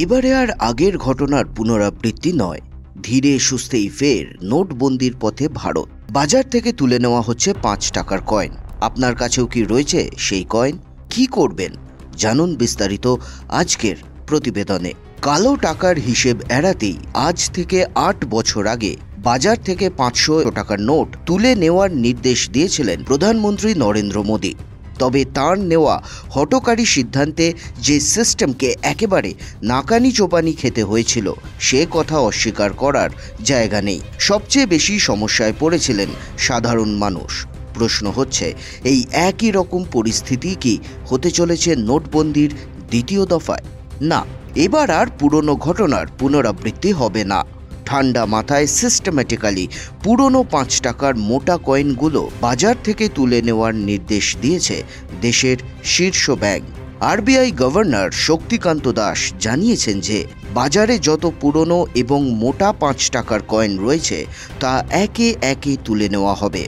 এবারে আর আগের ঘটনার পুনরাবৃত্তি নয়। ধীরে সুস্থেই ফের নোটবন্দির পথে ভারত। বাজার থেকে তুলে নেওয়া হচ্ছে 5 টাকার কয়েন। আপনার কাছেও কি রয়েছে সেই কয়েন? কি করবেন জানুন বিস্তারিত আজকের প্রতিবেদনে। কালো টাকার হিসেব এড়াতেই আজ থেকে 8 বছর আগে বাজার থেকে 500 টাকার নোট তুলে নেওয়ার নির্দেশ দিয়েছিলেন প্রধানমন্ত্রী নরেন্দ্র মোদী। তবে তার নেওয়া হঠকারী সিদ্ধান্তে যে সিস্টেমকে একেবারে নাকানি চোপানি খেতে হয়েছিল সে কথা অস্বীকার করার জায়গা নেই। সবচেয়ে বেশি সমস্যায় পড়েছিলেন সাধারণ মানুষ। প্রশ্ন হচ্ছে, এই একই রকম পরিস্থিতি কি হতে চলেছে নোটবন্দির দ্বিতীয় দফায়? না, এবার আর পুরনো ঘটনার পুনরাবৃত্তি হবে না। ঠান্ডা মাথায় সিস্টেম্যাটিক্যালি পুরনো 5 টাকার মোটা কয়েনগুলো বাজার থেকে তুলে নেওয়ার নির্দেশ দিয়েছে দেশের শীর্ষ bank. RBI governor Shaktikanta Das জানিয়েছেন যে বাজারে যত পুরনো এবং মোটা 5 টাকার কয়েন রয়েছে তা একে একে তুলে নেওয়া হবে।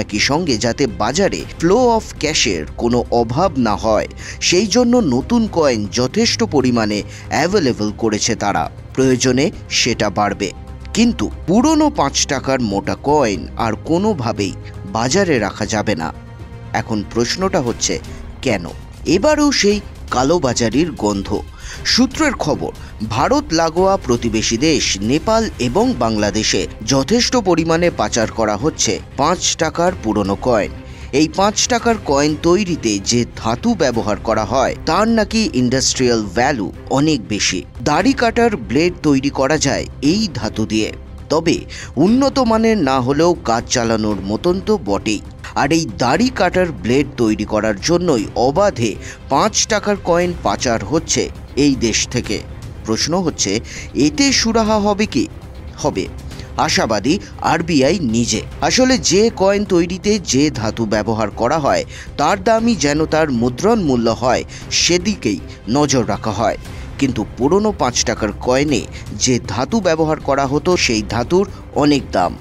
একই সঙ্গে যাতে বাজারে ফ্লো অফ ক্যাশের কোনো অভাব না হয় সেই জন্য নতুন কয়েন যথেষ্ট পরিমাণে অ্যাভেলেবল করেছে তারা। প্রয়োজনে সেটা বাড়বে, কিন্তু পুরনো 5 টাকার মোটা কয়েন আর কোনোভাবেই বাজারে রাখা যাবে না। এখন প্রশ্নটা হচ্ছে কেন? এবারও সেই কালোবাজারির গন্ধ। সূত্রের খবর, ভারত লাগোয়া প্রতিবেশী দেশ নেপাল এবং বাংলাদেশে যথেষ্ট পরিমাণে পাচার করা হচ্ছে 5 টাকার পুরনো কয়েন। এই 5 টাকার কয়েন তৈরিতে যে ধাতু ব্যবহার করা হয় তার নাকি ইন্ডাস্ট্রিয়াল ভ্যালু অনেক বেশি। দাড়ি কাটার ব্লেড তৈরি করা যায় এই ধাতু দিয়ে, তবে উন্নত মানের না হলেও কাজ চালানোর মতন তো বটেই। আর এই দাড়ি কাটার ব্লেড তৈরি করার জন্যই অবাধে 5 টাকার কয়েন পাচার হচ্ছে এই দেশ থেকে। প্রশ্ন হচ্ছে, এতে সুরাহা হবে কি? হবে। আশাবাদী আরবিআই নিজে। আসলে যে কয়েন তৈরিতে যে ধাতু ব্যবহার করা হয় তার দামই যেন তার মুদ্রণ মূল্য হয় সেদিকেই নজর রাখা হয়। কিন্তু পুরনো 5 টাকার কয়েনে যে ধাতু ব্যবহার করা হতো সেই ধাতুর অনেক দাম।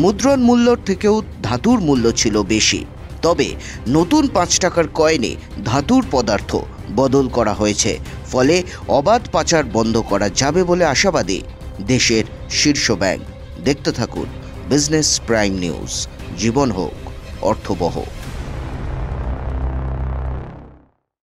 মুদ্রণ মূল্যর থেকেও ধাতুর মূল্য ছিল বেশি। তবে নতুন 5 টাকার কয়েনে ধাতুর পদার্থ বদল করা হয়েছে, ফলে অবাধ পাচার বন্ধ করা যাবে বলে আশাবাদী দেশের শীর্ষ ব্যাংক। দেখতে থাকুন বিজনেস প্রাইম নিউজ। জীবন হোক অর্থবহ।